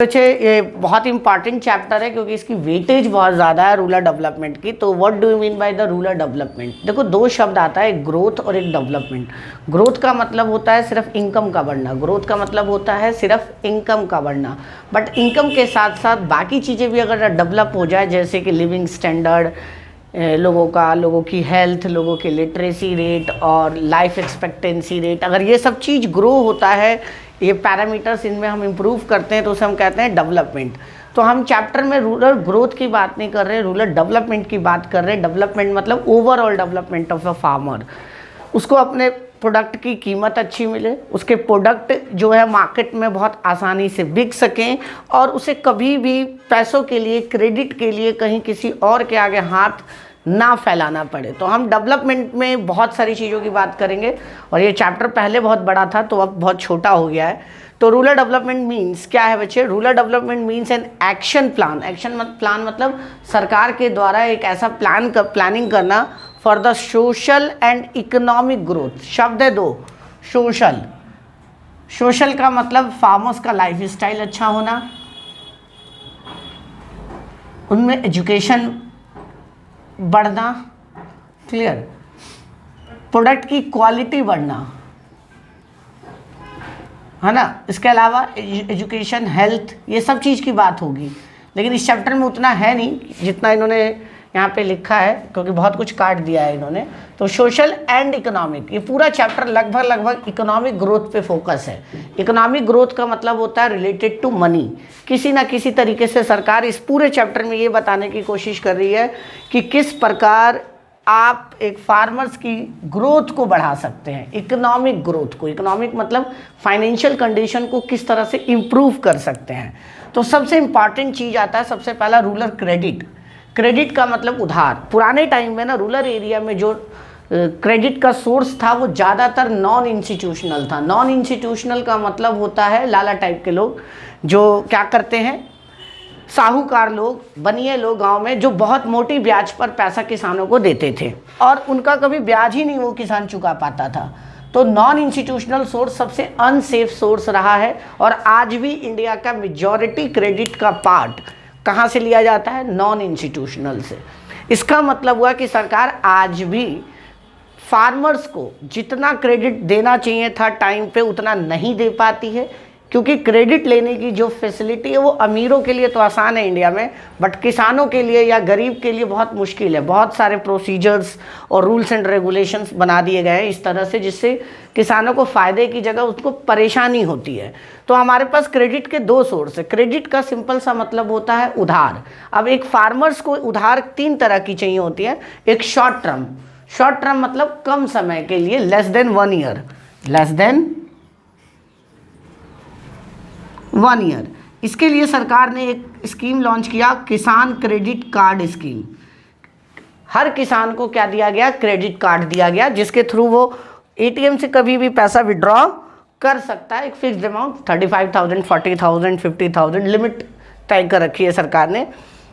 बच्चे ये बहुत इंपॉर्टेंट चैप्टर है क्योंकि इसकी वेटेज बहुत ज़्यादा है रूरल डेवलपमेंट की। तो what do you mean by the rural development? देखो, दो शब्द आता है, एक ग्रोथ और एक डेवलपमेंट। ग्रोथ का मतलब होता है सिर्फ इनकम का बढ़ना, ग्रोथ का मतलब होता है सिर्फ इनकम का बढ़ना। बट इनकम के साथ साथ बाकी चीज़ें भी अगर डेवलप हो जाए, जैसे कि लिविंग स्टैंडर्ड लोगों की हेल्थ, लोगों के लिटरेसी रेट और लाइफ एक्सपेक्टेंसी रेट, अगर ये सब चीज़ ग्रो होता है, ये पैरामीटर्स इनमें हम इम्प्रूव करते हैं तो उसे हम कहते हैं डेवलपमेंट। तो हम चैप्टर में रूरल ग्रोथ की बात नहीं कर रहे, रूरल डेवलपमेंट की बात कर रहे हैं। डेवलपमेंट मतलब overall development of a farmer, उसको अपने प्रोडक्ट की कीमत अच्छी मिले, उसके प्रोडक्ट जो है मार्केट में बहुत आसानी से बिक सकें और उसे कभी भी पैसों के लिए, क्रेडिट के लिए कहीं किसी और के आगे हाथ ना फैलाना पड़े। तो हम डेवलपमेंट में बहुत सारी चीज़ों की बात करेंगे और ये चैप्टर पहले बहुत बड़ा था तो अब बहुत छोटा हो गया है। तो रूरल डेवलपमेंट मीन्स क्या है बच्चे? Rural development means an action plan. Plan मतलब सरकार के द्वारा एक ऐसा प्लानिंग करना for the social and economic growth. शब्द है दो, सोशल। सोशल का मतलब फार्मर्स का लाइफ स्टाइल अच्छा होना, उनमें एजुकेशन बढ़ना, क्लियर, प्रोडक्ट की क्वालिटी बढ़ना, है ना। इसके अलावा एजुकेशन, हेल्थ, ये सब चीज़ की बात होगी। लेकिन इस चैप्टर में उतना है नहीं जितना इन्होंने यहाँ पे लिखा है, क्योंकि बहुत कुछ काट दिया है इन्होंने। तो सोशल एंड इकोनॉमिक, ये पूरा चैप्टर लगभग इकोनॉमिक ग्रोथ पे फोकस है। इकोनॉमिक ग्रोथ का मतलब होता है रिलेटेड टू मनी। किसी ना किसी तरीके से सरकार इस पूरे चैप्टर में ये बताने की कोशिश कर रही है कि किस प्रकार आप एक फार्मर्स की ग्रोथ को बढ़ा सकते हैं, इकोनॉमिक ग्रोथ को। इकोनॉमिक मतलब फाइनेंशियल कंडीशन को किस तरह से इम्प्रूव कर सकते हैं। तो सबसे इम्पॉर्टेंट चीज़ आता है सबसे पहला रूरल क्रेडिट। क्रेडिट का मतलब उधार। पुराने टाइम में ना रूरल एरिया में जो क्रेडिट का सोर्स था वो ज़्यादातर नॉन इंस्टीट्यूशनल था। नॉन इंस्टीट्यूशनल का मतलब होता है लाला टाइप के लोग जो क्या करते हैं, साहूकार लोग, बनिए लोग गांव में, जो बहुत मोटी ब्याज पर पैसा किसानों को देते थे और उनका कभी ब्याज ही नहीं वो किसान चुका पाता था। तो नॉन इंस्टीट्यूशनल सोर्स सबसे अनसेफ सोर्स रहा है और आज भी इंडिया का मेजॉरिटी क्रेडिट का पार्ट कहाँ से लिया जाता है? नॉन इंस्टीट्यूशनल से। इसका मतलब हुआ कि सरकार आज भी फार्मर्स को जितना क्रेडिट देना चाहिए था टाइम पे उतना नहीं दे पाती है, क्योंकि क्रेडिट लेने की जो फैसिलिटी है वो अमीरों के लिए तो आसान है इंडिया में, बट किसानों के लिए या गरीब के लिए बहुत मुश्किल है। बहुत सारे प्रोसीजर्स और रूल्स एंड रेगुलेशंस बना दिए गए हैं इस तरह से जिससे किसानों को फ़ायदे की जगह उसको परेशानी होती है। तो हमारे पास क्रेडिट के दो सोर्स है। क्रेडिट का सिंपल सा मतलब होता है उधार। अब एक फार्मर्स को उधार तीन तरह की चाहिए होती है। एक शॉर्ट टर्म, शॉर्ट टर्म मतलब कम समय के लिए, less than 1 year, less than 1 year. इसके लिए सरकार ने एक स्कीम लॉन्च किया, किसान क्रेडिट कार्ड स्कीम। हर किसान को क्या दिया गया? क्रेडिट कार्ड दिया गया, जिसके थ्रू वो एटीएम से कभी भी पैसा विड्रॉ कर सकता है। एक फिक्स्ड अमाउंट 35,000, 40,000, 50,000 लिमिट तय कर रखी है सरकार ने,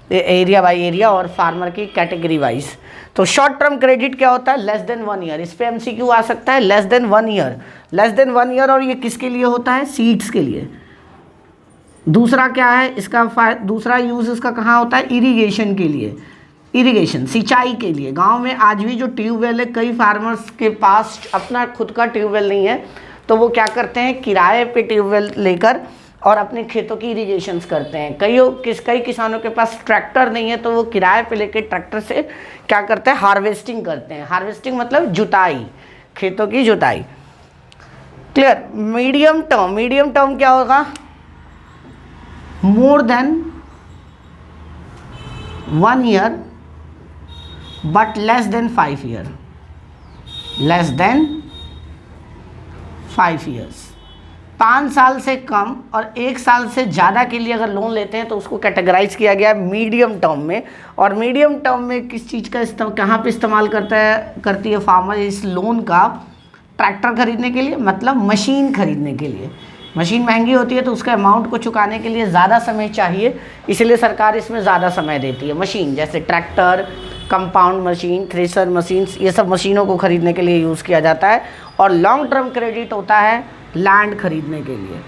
एरिया बाय एरिया और फार्मर की कैटेगरी वाइज। तो शॉर्ट टर्म क्रेडिट क्या होता है? Less than 1 year. इस पे एमसीक्यू आ सकता है, less than 1 year, less than 1 year. और ये किसके लिए होता है? सीड्स के लिए। दूसरा क्या है इसका दूसरा यूज़ इसका कहाँ होता है? इरिगेशन के लिए, इरिगेशन, सिंचाई के लिए। गांव में आज भी जो ट्यूबवेल है, कई फार्मर्स के पास अपना खुद का ट्यूबवेल नहीं है, तो वो क्या करते हैं, किराए पे ट्यूबवेल लेकर और अपने खेतों की इरिगेशंस करते हैं। कई किसानों के पास ट्रैक्टर नहीं है तो वो किराए पे लेकर ट्रैक्टर से क्या करते हैं, हार्वेस्टिंग करते हैं। हार्वेस्टिंग मतलब जुताई, खेतों की जुताई, clear. Medium term, medium term क्या होगा? more than 1 year but less than 5 year, less than 5 years। 5 साल से कम और 1 साल से ज़्यादा के लिए अगर लोन लेते हैं तो उसको कैटेगराइज किया गया है मीडियम टर्म में। और मीडियम टर्म में किस चीज़ का कहाँ पे इस्तेमाल करती है फार्मर इस लोन का? ट्रैक्टर खरीदने के लिए, मतलब मशीन खरीदने के लिए। मशीन महंगी होती है तो उसका अमाउंट को चुकाने के लिए ज़्यादा समय चाहिए, इसलिए सरकार इसमें ज़्यादा समय देती है। मशीन जैसे tractor, compound machine, thresher machines, ये सब मशीनों को खरीदने के लिए यूज़ किया जाता है। और लॉन्ग टर्म क्रेडिट होता है लैंड खरीदने के लिए।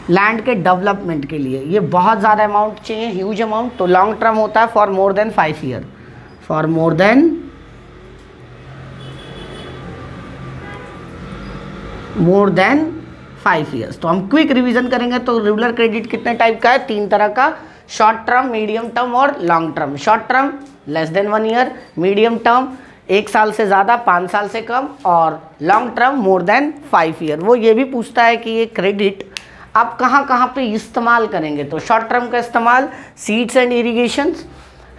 लैंड के डेवलपमेंट के लिए। ये बहुत ज़्यादा अमाउंट चाहिए, ह्यूज अमाउंट। तो लॉन्ग टर्म होता है for more than 5 year, for more than 5 years. तो हम क्विक रिवीजन करेंगे। तो रूरल क्रेडिट कितने टाइप का है? 3 तरह का, शॉर्ट टर्म, मीडियम टर्म और long term. Short term less than 1 year, medium term 1 साल से ज़्यादा 5 साल से कम, और long term more than 5 year. वो ये भी पूछता है कि ये क्रेडिट आप कहाँ कहाँ पे इस्तेमाल करेंगे। तो शॉर्ट टर्म का इस्तेमाल सीड्स एंड इरीगेशन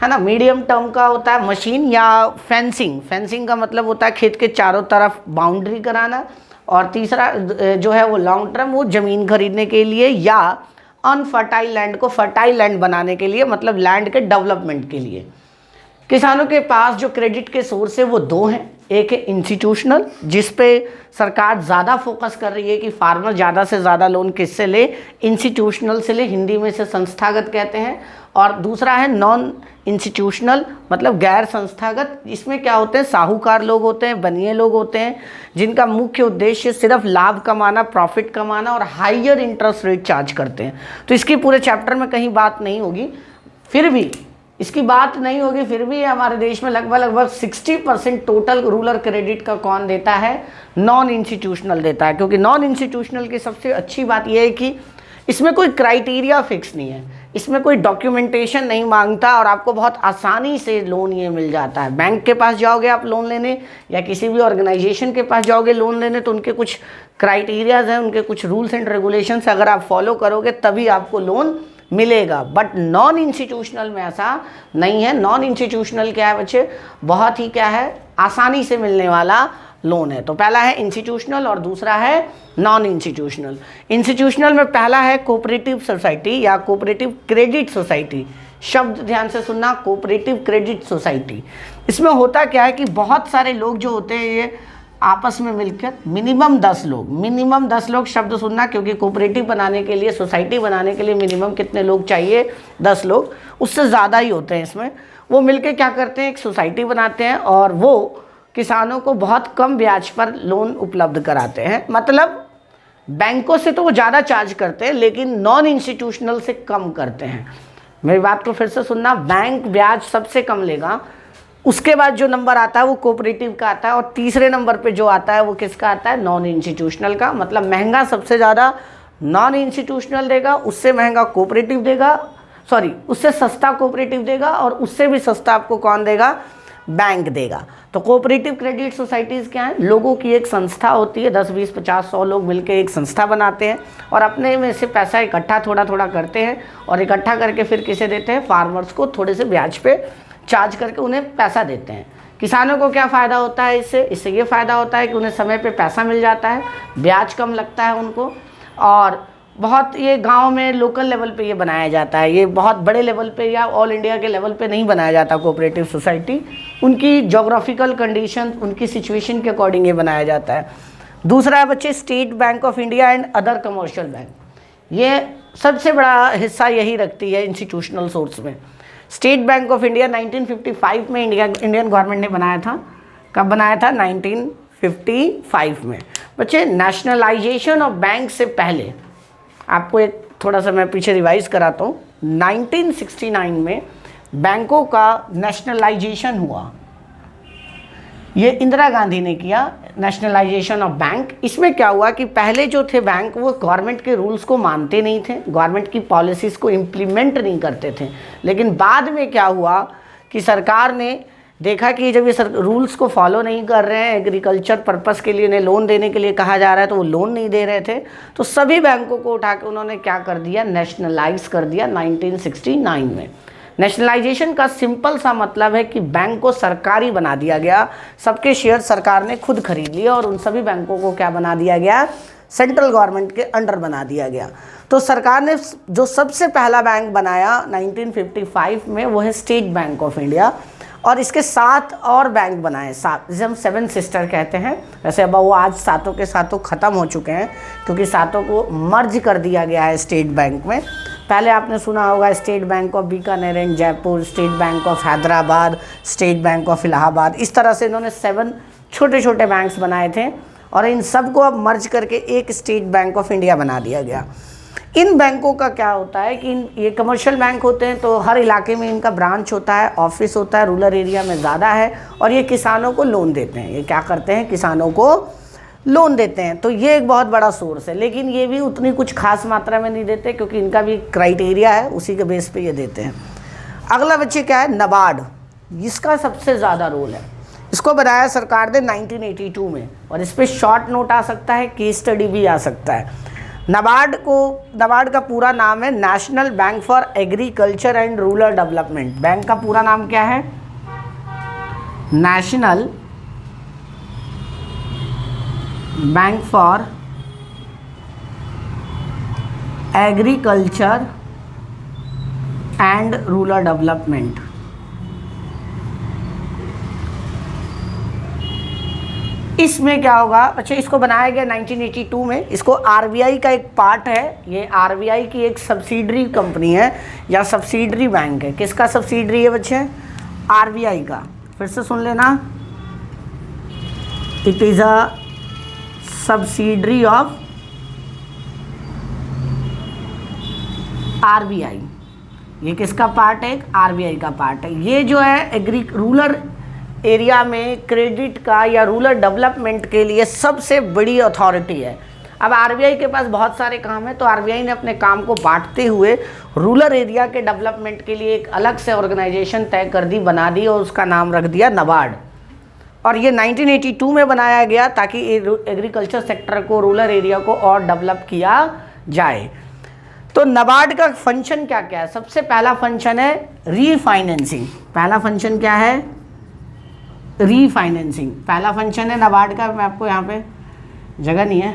है ना। मीडियम टर्म का होता है मशीन या फेंसिंग। फेंसिंग का मतलब होता है खेत के चारों तरफ बाउंड्री कराना। और तीसरा जो है वो लॉन्ग टर्म, वो ज़मीन खरीदने के लिए या अनफर्टाइल लैंड को फर्टाइल लैंड बनाने के लिए, मतलब लैंड के डेवलपमेंट के लिए। किसानों के पास जो क्रेडिट के सोर्स है वो 2 हैं। एक है इंस्टीट्यूशनल, जिस पे सरकार ज़्यादा फोकस कर रही है कि फार्मर ज़्यादा से ज़्यादा लोन किससे ले, इंस्टीट्यूशनल से ले, हिंदी में से संस्थागत कहते हैं। और दूसरा है नॉन इंस्टीट्यूशनल, मतलब गैर संस्थागत। इसमें क्या होते हैं? साहूकार लोग होते हैं, बनिए लोग होते हैं, जिनका मुख्य उद्देश्य सिर्फ लाभ कमाना, प्रॉफिट कमाना और हाइयर इंटरेस्ट रेट चार्ज करते हैं। तो इसकी पूरे चैप्टर में कहीं बात नहीं होगी, फिर भी इसकी बात नहीं होगी, फिर भी हमारे देश में लगभग 60% टोटल रूरल क्रेडिट का कौन देता है? नॉन इंस्टीट्यूशनल देता है। क्योंकि नॉन इंस्टीट्यूशनल की सबसे अच्छी बात यह है कि इसमें कोई क्राइटेरिया फिक्स नहीं है, इसमें कोई डॉक्यूमेंटेशन नहीं मांगता और आपको बहुत आसानी से लोन ये मिल जाता है। बैंक के पास जाओगे आप लोन लेने या किसी भी ऑर्गेनाइजेशन के पास जाओगे लोन लेने, तो उनके कुछ क्राइटेरियाज हैं, उनके कुछ रूल्स एंड रेगुलेशंस अगर आप फॉलो करोगे तभी आपको लोन मिलेगा। बट नॉन इंस्टीट्यूशनल में ऐसा नहीं है। नॉन इंस्टीट्यूशनल क्या है बच्चे? बहुत ही क्या है, आसानी से मिलने वाला लोन है। तो पहला है इंस्टीट्यूशनल और दूसरा है नॉन इंस्टीट्यूशनल। इंस्टीट्यूशनल में पहला है कोऑपरेटिव सोसाइटी या कोऑपरेटिव क्रेडिट सोसाइटी। शब्द ध्यान से सुनना, कोऑपरेटिव क्रेडिट सोसाइटी। इसमें होता क्या है कि बहुत सारे लोग जो होते हैं ये आपस में मिलकर मिनिमम 10 लोग शब्द सुनना, क्योंकि कोऑपरेटिव बनाने के लिए, सोसाइटी बनाने के लिए मिनिमम कितने लोग चाहिए? 10 लोग, उससे ज़्यादा ही होते हैं इसमें। वो मिलकर क्या करते हैं? एक सोसाइटी बनाते हैं और वो किसानों को बहुत कम ब्याज पर लोन उपलब्ध कराते हैं। मतलब बैंकों से तो वो ज़्यादा चार्ज करते हैं लेकिन नॉन इंस्टीट्यूशनल से कम करते हैं। मेरी बात को फिर से सुनना, बैंक ब्याज सबसे कम लेगा, उसके बाद जो नंबर आता है वो कोऑपरेटिव का आता है, और तीसरे नंबर पे जो आता है वो किसका आता है? नॉन इंस्टीट्यूशनल का। मतलब महंगा सबसे ज़्यादा नॉन इंस्टीट्यूशनल देगा, उससे महंगा कोऑपरेटिव देगा, उससे सस्ता कोऑपरेटिव देगा, और उससे भी सस्ता आपको कौन देगा? बैंक देगा। तो कोऑपरेटिव क्रेडिट सोसाइटीज़ क्या है? लोगों की एक संस्था होती है, 10, 20, 50, 100 लोग मिलकर एक संस्था बनाते हैं और अपने में से पैसा इकट्ठा थोड़ा थोड़ा करते हैं और इकट्ठा करके फिर किसे देते हैं? फार्मर्स को थोड़े से ब्याज पे चार्ज करके उन्हें पैसा देते हैं। किसानों को क्या फ़ायदा होता है इससे ये फ़ायदा होता है कि उन्हें समय पे पैसा मिल जाता है, ब्याज कम लगता है उनको, और बहुत ये गांव में लोकल लेवल पे ये बनाया जाता है। ये बहुत बड़े लेवल पे या ऑल इंडिया के लेवल पे नहीं बनाया जाता कोऑपरेटिव सोसाइटी। उनकी जोग्राफिकल कंडीशन, उनकी सिचुएशन के अकॉर्डिंग ये बनाया जाता है। दूसरा है बच्चे state bank of India and other commercial bank. ये सबसे बड़ा हिस्सा यही रखती है इंस्टीट्यूशनल सोर्स में। स्टेट बैंक ऑफ इंडिया 1955 में इंडियन गवर्नमेंट ने बनाया था। कब बनाया था? 1955 में। बच्चे नेशनलाइजेशन ऑफ बैंक से पहले आपको एक थोड़ा सा मैं पीछे रिवाइज कराता हूँ। 1969 में बैंकों का नेशनलाइजेशन हुआ, ये इंदिरा गांधी ने किया, नेशनलाइजेशन ऑफ बैंक। इसमें क्या हुआ कि पहले जो थे बैंक वो गवर्नमेंट के रूल्स को मानते नहीं थे, गवर्नमेंट की पॉलिसीज़ को इम्प्लीमेंट नहीं करते थे। लेकिन बाद में क्या हुआ कि सरकार ने देखा कि जब ये रूल्स को फॉलो नहीं कर रहे हैं, एग्रीकल्चर पर्पस के लिए इन्हें लोन देने के लिए कहा जा रहा है तो वो लोन नहीं दे रहे थे, तो सभी बैंकों को उठा के उन्होंने क्या कर दिया? नेशनलाइज कर दिया 1969 में। नेशनलाइजेशन का सिंपल सा मतलब है कि बैंक को सरकारी बना दिया गया, सबके शेयर सरकार ने खुद खरीद लिए और उन सभी बैंकों को क्या बना दिया गया? सेंट्रल गवर्नमेंट के अंडर बना दिया गया। तो सरकार ने जो सबसे पहला बैंक बनाया 1955 में वो है स्टेट बैंक ऑफ इंडिया, और इसके 7 और बैंक बनाए, 7, जिसे हम 7 सिस्टर कहते हैं। वैसे अब वो आज सातों के सातों ख़त्म हो चुके हैं क्योंकि सातों को मर्ज कर दिया गया है स्टेट बैंक में। पहले आपने सुना होगा state bank of Bikaner and Jaipur, state bank of Hyderabad, state bank of Allahabad. इस तरह से इन्होंने 7 छोटे छोटे बैंक्स बनाए थे और इन सब को अब मर्ज करके एक स्टेट बैंक ऑफ इंडिया बना दिया गया। इन बैंकों का क्या होता है कि ये कमर्शियल बैंक होते हैं, तो हर इलाके में इनका ब्रांच होता है, ऑफिस होता है, रूरल एरिया में ज़्यादा है, और ये किसानों को लोन देते हैं। ये क्या करते हैं, किसानों को लोन देते हैं। तो ये एक बहुत बड़ा सोर्स है, लेकिन ये भी उतनी कुछ खास मात्रा में नहीं देते, क्योंकि इनका भी क्राइटेरिया है, उसी के बेस पे ये देते हैं। अगला बच्चे क्या है, नाबार्ड। इसका सबसे ज़्यादा रोल है। इसको बनाया सरकार ने 1982 में, और इस पर शॉर्ट नोट आ सकता है, केस स्टडी भी आ सकता है। नाबार्ड का पूरा नाम है national bank for agriculture and rural development. Bank का पूरा नाम क्या है, national bank for agriculture and rural development. इसमें क्या होगा, अच्छा इसको बनाया गया 1982 में। इसको आरबीआई का एक पार्ट है, ये आरबीआई की एक सब्सिडरी कंपनी है या सब्सिडरी बैंक है। किसका सब्सिडरी है बच्चे, आरबीआई का। फिर से सुन लेना, it is a subsidiary of RBI. ये किसका पार्ट है, आरबीआई का पार्ट है। ये जो है रूरल एरिया में क्रेडिट का या रूरल डेवलपमेंट के लिए सबसे बड़ी अथॉरिटी है। अब आरबीआई के पास बहुत सारे काम है, तो आरबीआई ने अपने काम को बांटते हुए रूरल एरिया के डेवलपमेंट के लिए एक अलग से ऑर्गेनाइजेशन तय कर दी, बना दी, और उसका नाम रख दिया नाबार्ड। और ये 1982 में बनाया गया ताकि एग्रीकल्चर सेक्टर को, रूरल एरिया को और डेवलप किया जाए। तो नाबार्ड का फंक्शन क्या क्या है, सबसे पहला फंक्शन है रीफाइनेंसिंग। पहला फंक्शन क्या है, रीफाइनेंसिंग पहला फंक्शन है नाबार्ड का। मैं आपको यहाँ पे जगह नहीं है,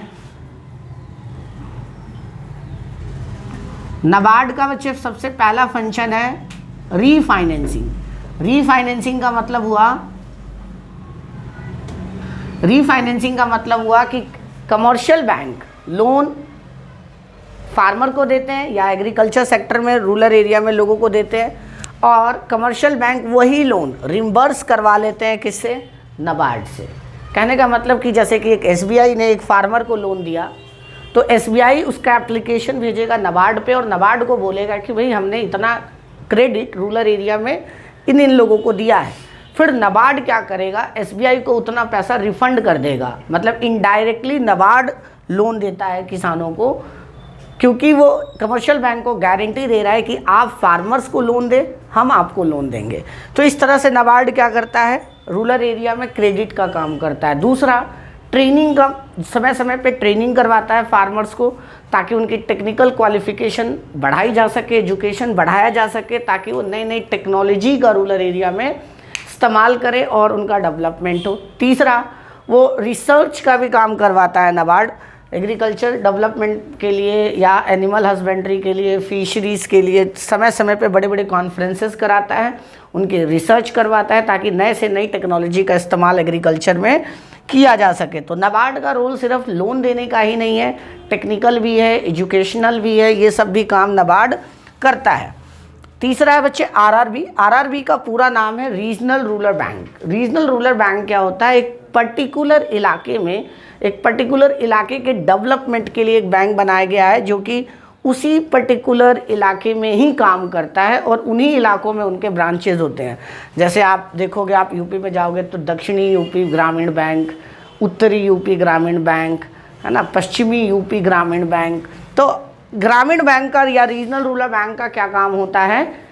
नाबार्ड का बच्चे सबसे पहला फंक्शन है रीफाइनेंसिंग। रीफाइनेंसिंग का मतलब हुआ कि कमर्शियल बैंक लोन फार्मर को देते हैं या एग्रीकल्चर सेक्टर में रूरल एरिया में लोगों को देते हैं, और कमर्शियल बैंक वही लोन रिम्बर्स करवा लेते हैं, किससे, नाबार्ड से। कहने का मतलब कि जैसे कि एक एसबीआई ने एक फार्मर को लोन दिया, तो एसबीआई उसका एप्लीकेशन भेजेगा नाबार्ड पे, और नाबार्ड को बोलेगा कि भाई हमने इतना क्रेडिट रूरल एरिया में इन लोगों को दिया है। फिर नाबार्ड क्या करेगा, एसबीआई को उतना पैसा रिफंड कर देगा। मतलब इनडायरेक्टली नाबार्ड लोन देता है किसानों को, क्योंकि वो कमर्शियल बैंक को गारंटी दे रहा है कि आप फार्मर्स को लोन दें, हम आपको लोन देंगे। तो इस तरह से नाबार्ड क्या करता है, रूरल एरिया में क्रेडिट का काम करता है। दूसरा, ट्रेनिंग का समय समय पे ट्रेनिंग करवाता है फार्मर्स को, ताकि उनकी टेक्निकल क्वालिफिकेशन बढ़ाई जा सके, एजुकेशन बढ़ाया जा सके, ताकि वो नई नई टेक्नोलॉजी का रूरल एरिया में इस्तेमाल करें और उनका डेवलपमेंट हो। तीसरा, वो रिसर्च का भी काम करवाता है नाबार्ड, एग्रीकल्चर डेवलपमेंट के लिए या एनिमल हस्बेंड्री के लिए, फिशरीज़ के लिए समय समय पे बड़े बड़े कॉन्फ्रेंसेस कराता है, उनकी रिसर्च करवाता है, ताकि नए से नई टेक्नोलॉजी का इस्तेमाल एग्रीकल्चर में किया जा सके। तो नाबार्ड का रोल सिर्फ लोन देने का ही नहीं है, टेक्निकल भी है, एजुकेशनल भी है, ये सब भी काम नाबार्ड करता है। तीसरा है बच्चे आरआरबी। आरआरबी का पूरा नाम है regional rural bank. Regional rural bank क्या होता है, एक पर्टिकुलर इलाके में, एक पर्टिकुलर इलाके के डेवलपमेंट के लिए एक बैंक बनाया गया है, जो कि उसी पर्टिकुलर इलाके में ही काम करता है, और उन्हीं इलाकों में उनके ब्रांचेज होते हैं। जैसे आप देखोगे, आप यूपी में जाओगे तो दक्षिणी यूपी ग्रामीण बैंक, उत्तरी यूपी ग्रामीण बैंक, है ना, पश्चिमी यूपी ग्रामीण बैंक। तो ग्रामीण बैंक का या रीजनल रूरल बैंक का क्या काम होता है,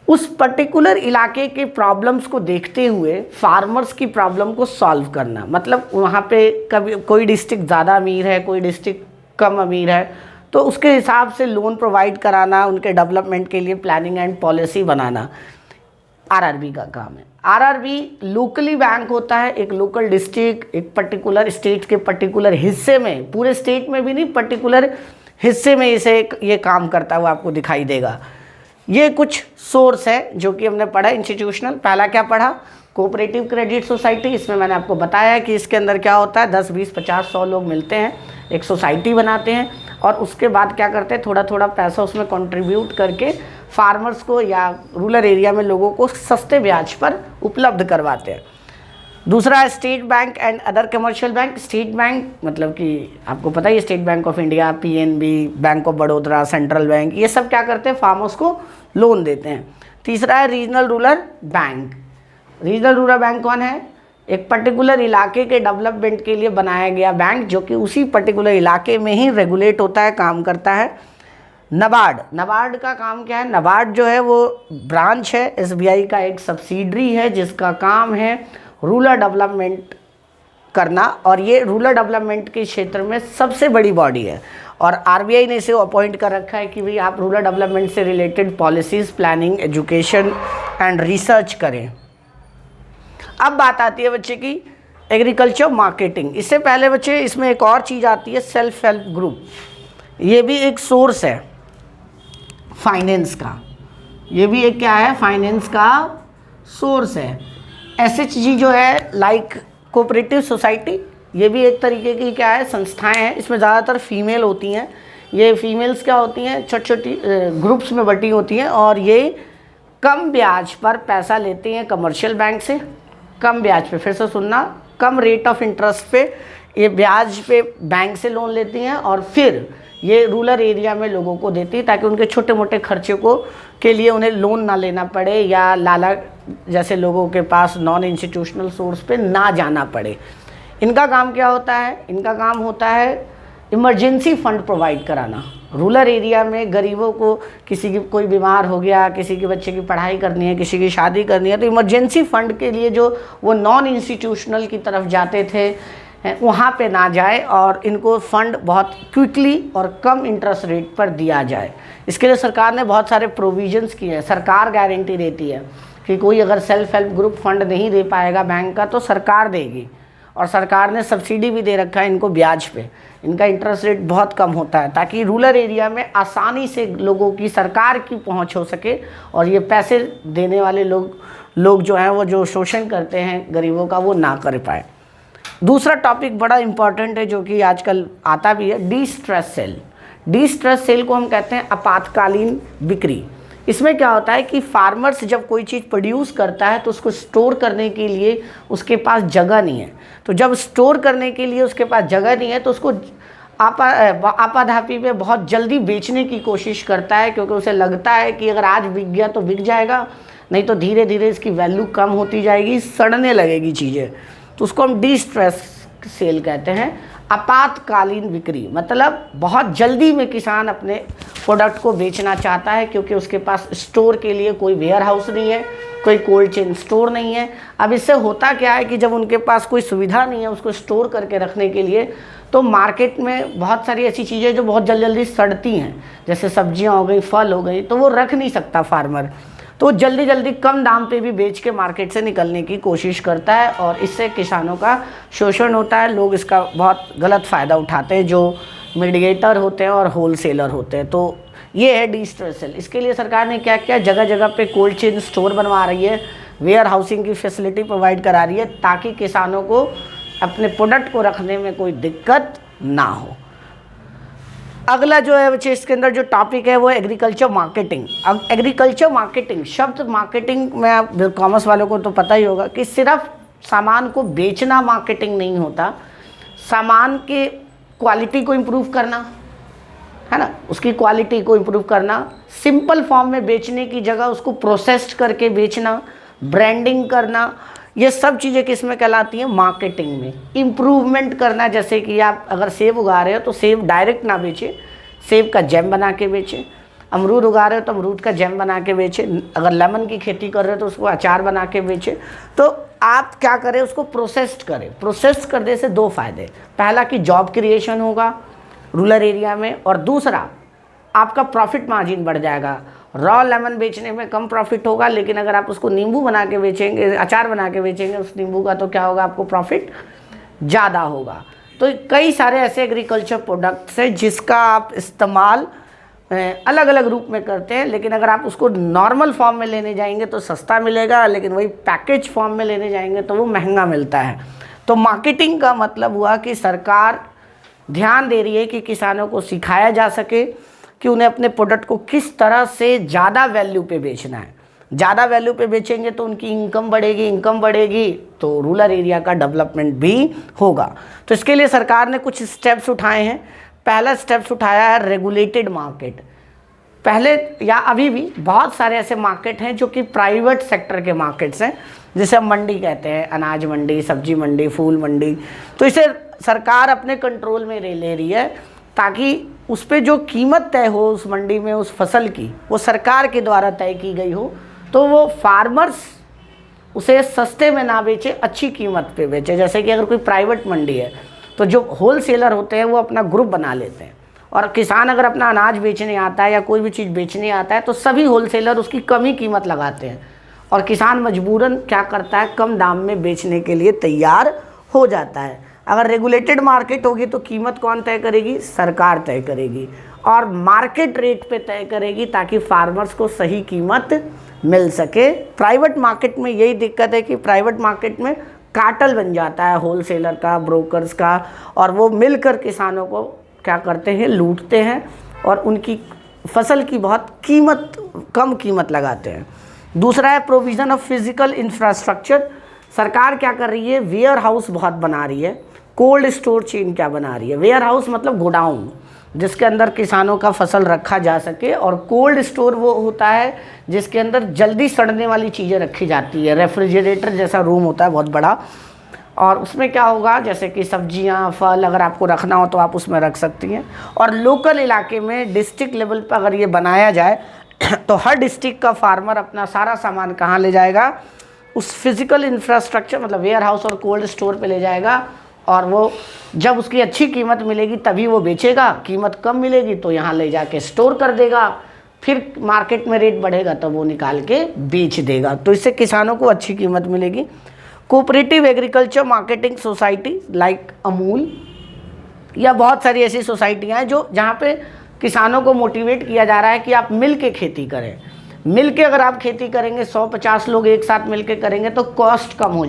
उस पर्टिकुलर इलाके के प्रॉब्लम्स को देखते हुए फार्मर्स की प्रॉब्लम को सॉल्व करना। मतलब वहाँ पे कभी कोई डिस्ट्रिक्ट ज़्यादा अमीर है, कोई डिस्ट्रिक्ट कम अमीर है, तो उसके हिसाब से लोन प्रोवाइड कराना, उनके डेवलपमेंट के लिए planning and policy banana RRB का काम है। आरआरबी लोकली बैंक होता है, एक लोकल डिस्ट्रिक्ट, एक पर्टिकुलर स्टेट के पर्टिकुलर हिस्से में, पूरे स्टेट में भी नहीं, पर्टिकुलर हिस्से में इसे ये काम करता हुआ आपको दिखाई देगा। ये कुछ सोर्स है जो कि हमने पढ़ा इंस्टीट्यूशनल। पहला क्या पढ़ा, कोऑपरेटिव क्रेडिट सोसाइटी। इसमें मैंने आपको बताया कि इसके अंदर क्या होता है, 10, 20, 50, 100 लोग मिलते हैं, एक सोसाइटी बनाते हैं, और उसके बाद क्या करते हैं, थोड़ा थोड़ा पैसा उसमें कंट्रीब्यूट करके फार्मर्स को या रूरल एरिया में लोगों को सस्ते ब्याज पर उपलब्ध करवाते हैं। दूसरा है state bank and other commercial bank. State bank मतलब कि आपको पता ही है, state bank of India, PNB, bank of Baroda, central bank, ये सब क्या करते हैं, फार्मर्स को लोन देते हैं। तीसरा है regional rural bank. Regional rural bank कौन है, एक पर्टिकुलर इलाके के डेवलपमेंट के लिए बनाया गया बैंक जो कि उसी पर्टिकुलर इलाके में ही रेगुलेट होता है, काम करता है। नबार्ड, नबार्ड का काम क्या है, नबार्ड जो है वो ब्रांच है एसबीआई का, एक सब्सिडरी है जिसका काम है रूरल डेवलपमेंट करना, और ये रूरल डेवलपमेंट के क्षेत्र में सबसे बड़ी बॉडी है। और आरबीआई ने इसे अपॉइंट कर रखा है कि भाई आप रूरल डेवलपमेंट से related policies, planning, education and research करें। अब बात आती है बच्चे की एग्रीकल्चर मार्केटिंग। इससे पहले बच्चे इसमें एक और चीज़ आती है सेल्फ हेल्प ग्रुप। ये भी एक सोर्स है फाइनेंस का, ये भी एक क्या है, फाइनेंस का सोर्स है। एसएचजी जो है लाइक कोऑपरेटिव सोसाइटी, ये भी एक तरीके की क्या है, संस्थाएं हैं। इसमें ज़्यादातर फीमेल होती हैं। ये फीमेल्स क्या होती हैं, छोटी छोटी ग्रुप्स में बटी होती हैं, और ये कम ब्याज पर पैसा लेती हैं कमर्शियल बैंक से। कम ब्याज पे, फिर से सुनना, कम रेट ऑफ इंटरेस्ट पे ये ब्याज पे बैंक से लोन लेती हैं, और फिर ये रूरल एरिया में लोगों को देती है ताकि उनके छोटे मोटे खर्चे को के लिए उन्हें लोन ना लेना पड़े, या लाला जैसे लोगों के पास नॉन इंस्टीट्यूशनल सोर्स पे ना जाना पड़े। इनका काम क्या होता है, इनका काम होता है इमरजेंसी फंड प्रोवाइड कराना। रूरल एरिया में गरीबों को, किसी की कोई बीमार हो गया, किसी के बच्चे की पढ़ाई करनी है, किसी की शादी करनी है, तो इमरजेंसी फंड के लिए जो वो नॉन इंस्टीट्यूशनल की तरफ जाते थे वहाँ पे ना जाए, और इनको फंड बहुत क्विकली और कम इंटरेस्ट रेट पर दिया जाए। इसके लिए सरकार ने बहुत सारे प्रोविजंस किए हैं। सरकार गारंटी देती है कि कोई अगर सेल्फ हेल्प ग्रुप फंड नहीं दे पाएगा बैंक का तो सरकार देगी, और सरकार ने सब्सिडी भी दे रखा है इनको ब्याज पे। इनका इंटरेस्ट रेट बहुत कम होता है ताकि रूरल एरिया में आसानी से लोगों की, सरकार की पहुंच हो सके, और ये पैसे देने वाले लोग जो हैं वो जो शोषण करते हैं गरीबों का वो ना कर पाए। दूसरा टॉपिक बड़ा इंपॉर्टेंट है जो कि आजकल आता भी है, डिस्ट्रेस सेल। डिस्ट्रेस सेल को हम कहते हैं आपातकालीन बिक्री। इसमें क्या होता है कि फार्मर्स जब कोई चीज़ प्रोड्यूस करता है तो उसको स्टोर करने के लिए उसके पास जगह नहीं है। तो जब स्टोर करने के लिए उसके पास जगह नहीं है तो उसको आपाधापी में बहुत जल्दी बेचने की कोशिश करता है, क्योंकि उसे लगता है कि अगर आज बिक गया तो बिक जाएगा, नहीं तो धीरे धीरे इसकी वैल्यू कम होती जाएगी, सड़ने लगेगी चीज़ें। तो उसको हम डिस्ट्रेस सेल कहते हैं, आपातकालीन बिक्री। मतलब बहुत जल्दी में किसान अपने प्रोडक्ट को बेचना चाहता है क्योंकि उसके पास स्टोर के लिए कोई वेयर हाउस नहीं है, कोई कोल्ड चेन स्टोर नहीं है। अब इससे होता क्या है कि जब उनके पास कोई सुविधा नहीं है उसको स्टोर करके रखने के लिए, तो मार्केट में बहुत सारी ऐसी चीज़ें जो बहुत जल्दी जल्दी सड़ती हैं, जैसे सब्जियां हो गई, फल हो गई, तो वो रख नहीं सकता फार्मर, तो जल्दी जल्दी कम दाम पे भी बेच के मार्केट से निकलने की कोशिश करता है, और इससे किसानों का शोषण होता है। लोग इसका बहुत गलत फ़ायदा उठाते हैं, जो मीडिएटर होते हैं और होलसेलर होते हैं। तो ये है डिस्ट्रेस सेल। इसके लिए सरकार ने क्या किया, जगह जगह पे कोल्ड चेन स्टोर बनवा रही है, वेयर हाउसिंग की फैसिलिटी प्रोवाइड करा रही है, ताकि किसानों को अपने प्रोडक्ट को रखने में कोई दिक्कत ना हो। अगला जो है बच्चे इसके अंदर जो टॉपिक है वो एग्रीकल्चर मार्केटिंग। अब एग्रीकल्चर मार्केटिंग, शब्द मार्केटिंग में आप कॉमर्स वालों को तो पता ही होगा कि सिर्फ सामान को बेचना मार्केटिंग नहीं होता, सामान के क्वालिटी को इम्प्रूव करना है ना, उसकी क्वालिटी को इम्प्रूव करना, सिंपल फॉर्म में बेचने की जगह उसको प्रोसेस्ड करके बेचना, ब्रांडिंग करना, ये सब चीज़ें किस में कहलाती हैं, मार्केटिंग में। इम्प्रूवमेंट करना, जैसे कि आप अगर सेब उगा रहे हो तो सेब डायरेक्ट ना बेचें, सेब का जैम बना के बेचें। अमरूद उगा रहे हो तो अमरूद का जैम बना के बेचें। अगर लेमन की खेती कर रहे हो तो उसको अचार बना के बेचें। तो आप क्या करें, उसको प्रोसेस्ड करें। प्रोसेस्ड करने से दो फायदे, पहला कि जॉब क्रिएशन होगा रूरल एरिया में, और दूसरा आपका प्रॉफिट मार्जिन बढ़ जाएगा। रॉ लेमन बेचने में कम प्रॉफिट होगा, लेकिन अगर आप उसको नींबू बना के बेचेंगे, अचार बना के बेचेंगे उस नींबू का, तो क्या होगा, आपको प्रॉफिट ज़्यादा होगा। तो कई सारे ऐसे एग्रीकल्चर प्रोडक्ट्स हैं जिसका आप इस्तेमाल अलग अलग रूप में करते हैं, लेकिन अगर आप उसको नॉर्मल फॉर्म में लेने जाएंगे तो सस्ता मिलेगा, लेकिन वही पैकेज फॉर्म में लेने जाएंगे तो वो महंगा मिलता है। तो मार्केटिंग का मतलब हुआ कि सरकार ध्यान दे रही है कि किसानों को सिखाया जा सके कि उन्हें अपने प्रोडक्ट को किस तरह से ज़्यादा वैल्यू पे बेचना है, ज़्यादा वैल्यू पे बेचेंगे तो उनकी इनकम बढ़ेगी, इनकम बढ़ेगी तो रूरल एरिया का डेवलपमेंट भी होगा। तो इसके लिए सरकार ने कुछ स्टेप्स उठाए हैं। पहला स्टेप्स उठाया है रेगुलेटेड मार्केट। पहले या अभी भी बहुत सारे ऐसे मार्केट हैं जो कि प्राइवेट सेक्टर के मार्केट्स हैं, जिसे हम मंडी कहते हैं, अनाज मंडी, सब्जी मंडी, फूल मंडी। तो इसे सरकार अपने कंट्रोल में ले रही है ताकि उस पर जो कीमत तय हो उस मंडी में उस फसल की, वो सरकार के द्वारा तय की गई हो, तो वो फार्मर्स उसे सस्ते में ना बेचे, अच्छी कीमत पे बेचे। जैसे कि अगर कोई प्राइवेट मंडी है तो जो होलसेलर होते हैं वो अपना ग्रुप बना लेते हैं, और किसान अगर अपना अनाज बेचने आता है या कोई भी चीज़ बेचने आता है तो सभी होलसेलर उसकी कम ही कीमत लगाते हैं, और किसान मजबूरन क्या करता है, कम दाम में बेचने के लिए तैयार हो जाता है। अगर रेगुलेटेड मार्केट होगी तो कीमत कौन तय करेगी? सरकार तय करेगी, और मार्केट रेट पे तय करेगी ताकि फार्मर्स को सही कीमत मिल सके। प्राइवेट मार्केट में यही दिक्कत है कि प्राइवेट मार्केट में कार्टेल बन जाता है होलसेलर का, ब्रोकर्स का, और वो मिलकर किसानों को क्या करते हैं, लूटते हैं और उनकी फसल की बहुत कम कीमत लगाते हैं। दूसरा है प्रोविज़न ऑफ फिजिकल इंफ्रास्ट्रक्चर। सरकार क्या कर रही है, वेयर हाउस बहुत बना रही है, कोल्ड स्टोर चेन क्या बना रही है। वेयर हाउस मतलब गोडाउन जिसके अंदर किसानों का फसल रखा जा सके, और कोल्ड स्टोर वो होता है जिसके अंदर जल्दी सड़ने वाली चीज़ें रखी जाती है। रेफ्रिजरेटर जैसा रूम होता है बहुत बड़ा, और उसमें क्या होगा, जैसे कि सब्जियां, फल अगर आपको रखना हो तो आप उसमें रख सकती हैं। और लोकल इलाके में डिस्ट्रिक्ट लेवल पर अगर ये बनाया जाए तो हर डिस्ट्रिक्ट का फार्मर अपना सारा सामान कहाँ ले जाएगा, उस फिज़िकल इंफ्रास्ट्रक्चर मतलब वेयर हाउस और कोल्ड स्टोर पे ले जाएगा, और वो जब उसकी अच्छी कीमत मिलेगी तभी वो बेचेगा, कीमत कम मिलेगी तो यहाँ ले जाके स्टोर कर देगा, फिर मार्केट में रेट बढ़ेगा तो वो निकाल के बेच देगा। तो इससे किसानों को अच्छी कीमत मिलेगी। Cooperative agriculture marketing society like Amul या बहुत सारी ऐसी सोसाइटियाँ हैं जो जहाँ पे किसानों को मोटिवेट किया जा रहा है कि आप मिल के खेती करें। मिल के अगर आप खेती करेंगे, 100-50 लोग एक साथ मिल के करेंगे तो कॉस्ट कम हो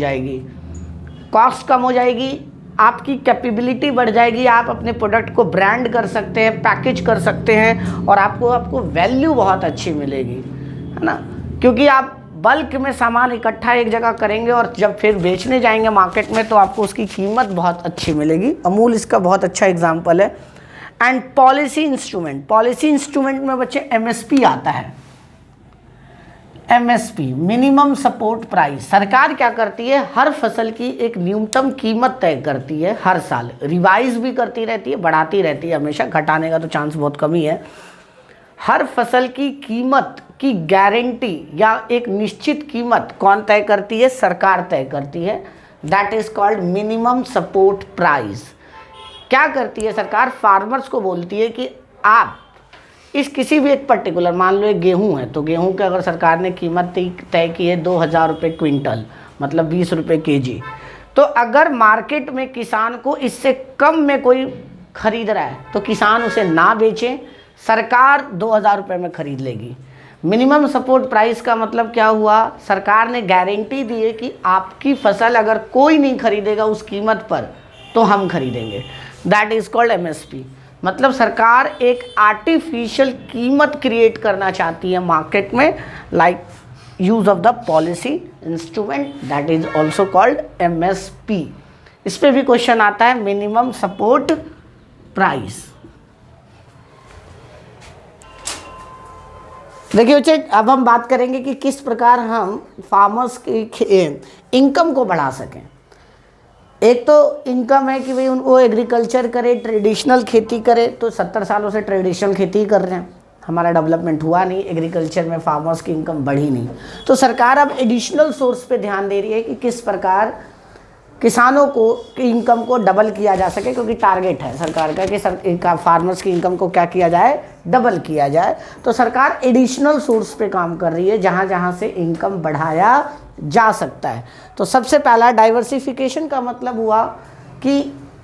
जाएगी, आपकी कैपेबिलिटी बढ़ जाएगी, आप अपने प्रोडक्ट को ब्रांड कर सकते हैं, पैकेज कर सकते हैं, और आपको वैल्यू बहुत अच्छी मिलेगी, है ना। क्योंकि आप बल्क में सामान इकट्ठा एक जगह करेंगे और जब फिर बेचने जाएंगे मार्केट में तो आपको उसकी कीमत बहुत अच्छी मिलेगी। अमूल इसका बहुत अच्छा एग्जाम्पल है। एंड पॉलिसी इंस्ट्रूमेंट में बच्चे MSP आता है। MSP minimum support price. सरकार क्या करती है, हर फसल की एक न्यूनतम कीमत तय करती है, हर साल रिवाइज भी करती रहती है, बढ़ाती रहती है, हमेशा घटाने का तो चांस बहुत कम ही है। हर फसल की कीमत की गारंटी या एक निश्चित कीमत कौन तय करती है? सरकार तय करती है। That is called minimum support price. क्या करती है सरकार? फार्मर्स को बोलती है कि आप इस किसी भी एक पर्टिकुलर, मान लो एक गेहूँ है तो गेहूँ के अगर सरकार ने कीमत तय की है 2000 रुपये क्विंटल, मतलब 20 रुपये kg, तो अगर मार्केट में किसान को इससे कम में कोई खरीद रहा है तो किसान उसे ना बेचे, सरकार 2000 रुपये में खरीद लेगी। मिनिमम सपोर्ट प्राइस का मतलब क्या हुआ? सरकार ने गारंटी दी है कि आपकी फसल अगर कोई नहीं खरीदेगा उस कीमत पर तो हम खरीदेंगे। That is called MSP। मतलब सरकार एक आर्टिफिशियल कीमत क्रिएट करना चाहती है मार्केट में, like use of the policy instrument, that is also called MSP। इस पे भी क्वेश्चन आता है, मिनिमम सपोर्ट प्राइस। देखिए बच्चे, अब हम बात करेंगे कि किस प्रकार हम फार्मर्स की इनकम को बढ़ा सकें। एक तो इनकम है कि भाई वो एग्रीकल्चर करे, ट्रेडिशनल खेती करे, तो 70 सालों से ट्रेडिशनल खेती ही कर रहे हैं, हमारा डेवलपमेंट हुआ नहीं, एग्रीकल्चर में फार्मर्स की इनकम बढ़ी नहीं। तो सरकार अब एडिशनल सोर्स पे ध्यान दे रही है कि किस प्रकार किसानों को की इनकम को डबल किया जा सके, क्योंकि टारगेट है सरकार का कि फार्मर्स की इनकम को क्या किया जाए, डबल किया जाए। तो सरकार एडिशनल सोर्स पे काम कर रही है जहाँ जहाँ से इनकम बढ़ाया जा सकता है। तो सबसे पहला डाइवर्सिफिकेशन का मतलब हुआ कि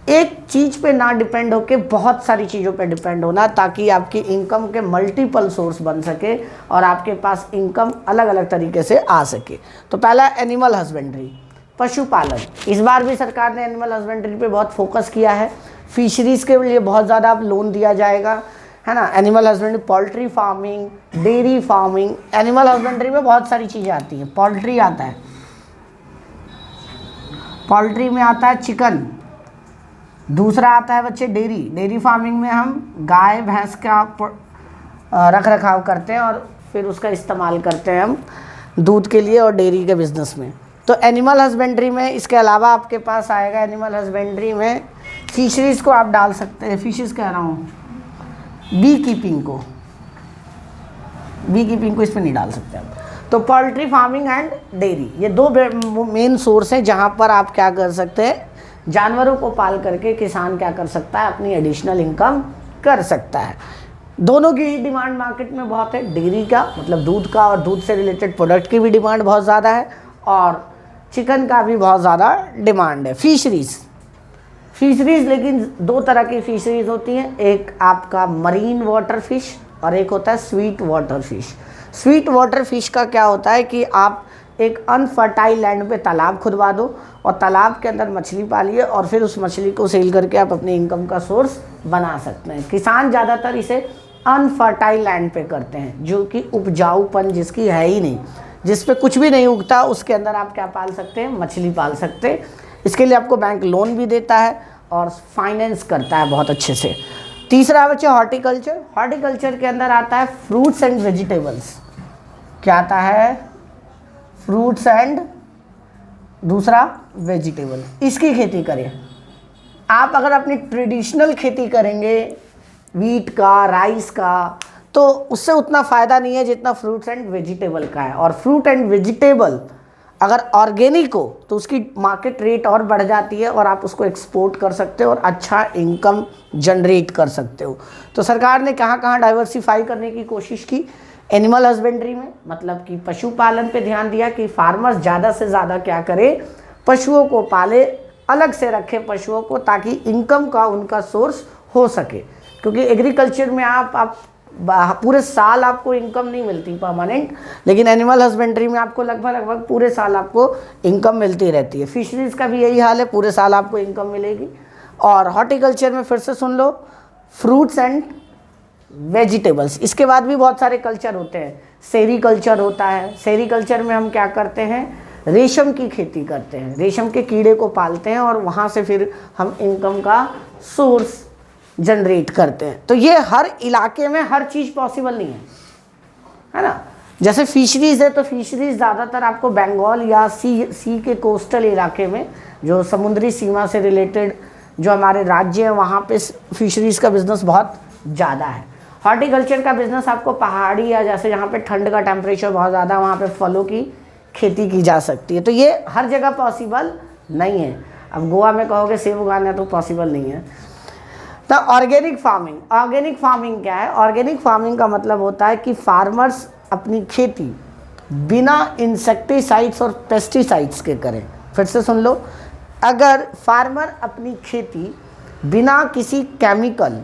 एक चीज़ पे ना डिपेंड होके बहुत सारी चीज़ों पे डिपेंड होना, ताकि आपकी इनकम के मल्टीपल सोर्स बन सके और आपके पास इनकम अलग अलग तरीके से आ सके। तो पहला एनिमल हस्बेंड्री, पशुपालन। इस बार भी सरकार ने एनिमल हस्बेंड्री पे बहुत फोकस किया है। फिशरीज़ के लिए बहुत ज़्यादा लोन दिया जाएगा, है ना। Animal husbandry, poultry farming, dairy farming. Animal husbandry में बहुत सारी चीज़ें आती हैं। पोल्ट्री आता है, पोल्ट्री में आता है चिकन। दूसरा आता है बच्चे डेयरी। डेयरी फार्मिंग में हम गाय भैंस का रख रखाव करते हैं और फिर उसका इस्तेमाल करते हैं हम दूध के लिए और डेयरी के बिज़नेस में। तो एनिमल हस्बेंड्री में इसके अलावा आपके पास आएगा, एनिमल हस्बेंड्री में फिशरीज़ को आप डाल सकते हैं। फिशेस कह रहा हूँ, बी कीपिंग को, बी कीपिंग को इसमें नहीं डाल सकते आप। तो पोल्ट्री फार्मिंग एंड डेयरी, ये दो मेन सोर्स हैं जहाँ पर आप क्या कर सकते हैं, जानवरों को पाल करके किसान क्या कर सकता है, अपनी एडिशनल इनकम कर सकता है। दोनों की डिमांड मार्केट में बहुत है। डेयरी का मतलब दूध का और दूध से रिलेटेड प्रोडक्ट की भी डिमांड बहुत ज़्यादा है और चिकन का भी बहुत ज़्यादा डिमांड है। फिशरीज़, फिशरीज़ लेकिन दो तरह की फिशरीज़ होती हैं, एक आपका मरीन वाटर फिश और एक होता है sweet water fish. Sweet water fish का क्या होता है कि आप एक अनफर्टाइल लैंड पे तालाब खुदवा दो और तालाब के अंदर मछली पालिए और फिर उस मछली को सेल करके आप अपनी इनकम का सोर्स बना सकते हैं। किसान ज़्यादातर इसे अनफर्टाइल लैंड पे करते हैं, जो कि उपजाऊपन जिसकी है ही नहीं, जिस पे कुछ भी नहीं उगता, उसके अंदर आप क्या पाल सकते हैं, मछली पाल सकते हैं। इसके लिए आपको बैंक लोन भी देता है और फाइनेंस करता है बहुत अच्छे से। तीसरा बच्चे हॉर्टिकल्चर। हॉर्टिकल्चर के अंदर आता है फ्रूट्स एंड वेजिटेबल्स। क्या आता है, फ्रूट्स एंड दूसरा वेजिटेबल। इसकी खेती करें आप। अगर अपनी ट्रेडिशनल खेती करेंगे वीट का, राइस का, तो उससे उतना फ़ायदा नहीं है जितना फ्रूट्स एंड वेजिटेबल का है। और फ्रूट एंड वेजिटेबल अगर ऑर्गेनिक हो तो उसकी मार्केट रेट और बढ़ जाती है और आप उसको एक्सपोर्ट कर सकते हो और अच्छा इनकम जनरेट कर सकते हो। तो सरकार ने कहाँ कहाँ डाइवर्सिफाई करने की कोशिश की, एनिमल हस्बेंड्री में मतलब कि पशुपालन पे ध्यान दिया कि फार्मर्स ज़्यादा से ज़्यादा क्या करें, पशुओं को पाले, अलग से रखे पशुओं को, ताकि इनकम का उनका सोर्स हो सके। क्योंकि एग्रीकल्चर में आप पूरे साल आपको इनकम नहीं मिलती परमानेंट, लेकिन एनिमल हस्बेंड्री में आपको लगभग पूरे साल आपको इनकम मिलती रहती है। फिशरीज़ का भी यही हाल है, पूरे साल आपको इनकम मिलेगी। और हॉर्टिकल्चर में फिर से सुन लो, फ्रूट्स एंड वेजिटेबल्स। इसके बाद भी बहुत सारे कल्चर होते हैं। सेरीकल्चर होता है। सेरीकल्चर में हम क्या करते हैं, रेशम की खेती करते हैं, रेशम के कीड़े को पालते हैं और वहाँ से फिर हम इनकम का सोर्स जनरेट करते हैं। तो ये हर इलाके में हर चीज़ पॉसिबल नहीं है ना। जैसे फिशरीज़ है तो फिशरीज़ ज़्यादातर आपको बंगाल या सी के कोस्टल इलाके में, जो समुद्री सीमा से रिलेटेड जो हमारे राज्य हैं, वहाँ पे फिशरीज़ का बिज़नेस बहुत ज़्यादा है। हॉर्टिकल्चर का बिज़नेस आपको पहाड़ी या जैसे जहाँ पे ठंड का टेम्परेचर बहुत ज़्यादा, वहाँ पे फलों की खेती की जा सकती है। तो ये हर जगह पॉसिबल नहीं है। अब गोवा में कहोगे सेब उगाना तो पॉसिबल नहीं है। तो ऑर्गेनिक फार्मिंग, ऑर्गेनिक फार्मिंग क्या है, ऑर्गेनिक फार्मिंग का मतलब होता है कि फार्मर्स अपनी खेती बिना इंसेक्टिसाइड्स और पेस्टिसाइड्स के करें। फिर से सुन लो, अगर फार्मर अपनी खेती बिना किसी केमिकल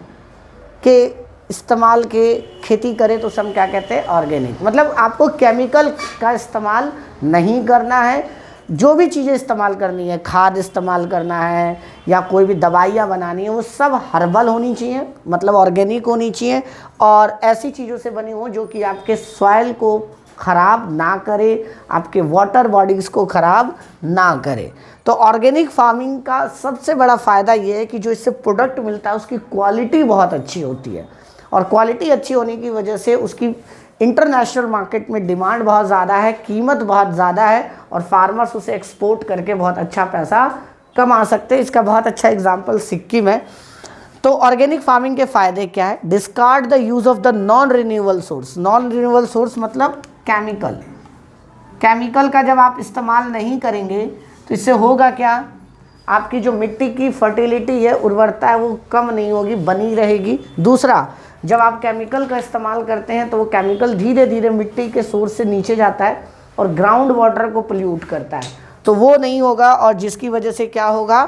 के इस्तेमाल के खेती करे तो हम क्या कहते हैं, ऑर्गेनिक। मतलब आपको केमिकल का इस्तेमाल नहीं करना है, जो भी चीज़ें इस्तेमाल करनी है, खाद इस्तेमाल करना है या कोई भी दवाइयाँ बनानी है, वो सब हर्बल होनी चाहिए, मतलब ऑर्गेनिक होनी चाहिए और ऐसी चीज़ों से बनी हो जो कि आपके सॉइल को ख़राब ना करे, आपके वाटर बॉडीज़ को ख़राब ना करे। तो ऑर्गेनिक फार्मिंग का सबसे बड़ा फ़ायदा ये है कि जो इससे प्रोडक्ट मिलता है उसकी क्वालिटी बहुत अच्छी होती है और क्वालिटी अच्छी होने की वजह से उसकी इंटरनेशनल मार्केट में डिमांड बहुत ज़्यादा है, कीमत बहुत ज़्यादा है और फार्मर्स उसे एक्सपोर्ट करके बहुत अच्छा पैसा कमा सकते हैं। इसका बहुत अच्छा एग्जांपल सिक्किम है। तो ऑर्गेनिक फार्मिंग के फ़ायदे क्या है, discard the use of the non renewable source. Non renewable source मतलब केमिकल। केमिकल का जब आप इस्तेमाल नहीं करेंगे तो इससे होगा क्या, आपकी जो मिट्टी की फर्टिलिटी है, उर्वरता है, वो कम नहीं होगी, बनी रहेगी। दूसरा, जब आप केमिकल का इस्तेमाल करते हैं तो वो केमिकल धीरे धीरे मिट्टी के सोर्स से नीचे जाता है और ग्राउंड वाटर को पोल्यूट करता है, तो वो नहीं होगा और जिसकी वजह से क्या होगा,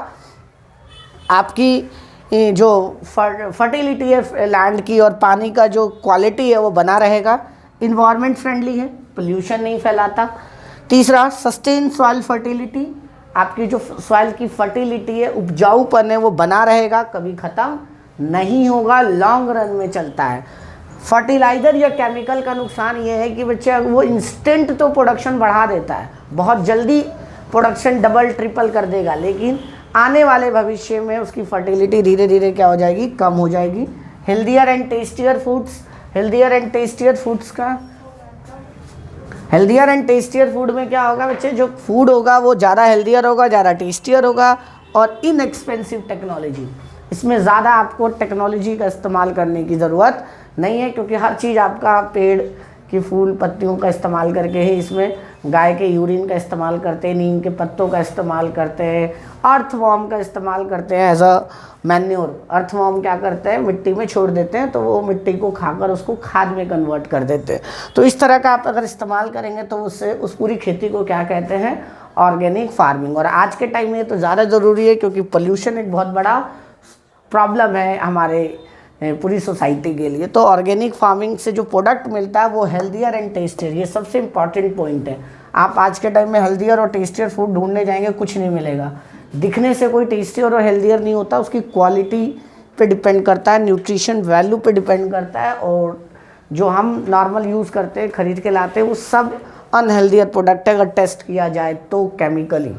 आपकी जो फर्टिलिटी है लैंड की और पानी का जो क्वालिटी है वो बना रहेगा। इन्वायरमेंट फ्रेंडली है, पोल्यूशन नहीं फैलाता। तीसरा, सस्टेन सॉइल फर्टिलिटी, आपकी जो सॉइल की फर्टिलिटी है, उपजाऊपन है, वो बना रहेगा, कभी ख़त्म नहीं होगा, लॉन्ग रन में चलता है। फर्टिलाइज़र या केमिकल का नुकसान ये है कि बच्चे वो इंस्टेंट तो प्रोडक्शन बढ़ा देता है, बहुत जल्दी प्रोडक्शन डबल ट्रिपल कर देगा, लेकिन आने वाले भविष्य में उसकी फर्टिलिटी धीरे धीरे क्या हो जाएगी, कम हो जाएगी। Healthier and tastier foods, healthier and tastier foods का, हेल्दियर एंड टेस्टियर फूड में क्या होगा बच्चे, जो फूड होगा वो ज़्यादा हेल्दियर होगा, ज़्यादा टेस्टियर होगा और इनएक्सपेंसिव टेक्नोलॉजी। इसमें ज़्यादा आपको टेक्नोलॉजी का इस्तेमाल करने की ज़रूरत नहीं है, क्योंकि हर चीज़ आपका पेड़ की फूल पत्तियों का इस्तेमाल करके ही, इसमें गाय के यूरिन का इस्तेमाल करते हैं, नीम के पत्तों का इस्तेमाल करते हैं, अर्थवॉर्म का इस्तेमाल करते हैं एज अ मैन्योर। अर्थवॉर्म क्या करते हैं, मिट्टी में छोड़ देते हैं तो वो मिट्टी को खाकर उसको खाद में कन्वर्ट कर देते हैं। तो इस तरह का आप अगर इस्तेमाल करेंगे तो उससे उस पूरी खेती को क्या कहते हैं, ऑर्गेनिक फार्मिंग। और आज के टाइम में तो ज़्यादा ज़रूरी है, क्योंकि पोल्यूशन एक बहुत बड़ा प्रॉब्लम है हमारे पूरी सोसाइटी के लिए। तो ऑर्गेनिक फार्मिंग से जो प्रोडक्ट मिलता है वो हेल्दियर एंड टेस्टियर, ये सबसे इम्पॉर्टेंट पॉइंट है। आप आज के टाइम में हेल्दियर और टेस्टियर फूड ढूंढने जाएंगे, कुछ नहीं मिलेगा। दिखने से कोई टेस्टियर और हेल्दियर नहीं होता, उसकी क्वालिटी पे डिपेंड करता है, न्यूट्रिशन वैल्यू पे डिपेंड करता है, और जो हम नॉर्मल यूज़ करते हैं, खरीद के लाते हैं, वो सब अनहेल्दियर प्रोडक्ट है अगर टेस्ट किया जाए तो केमिकली।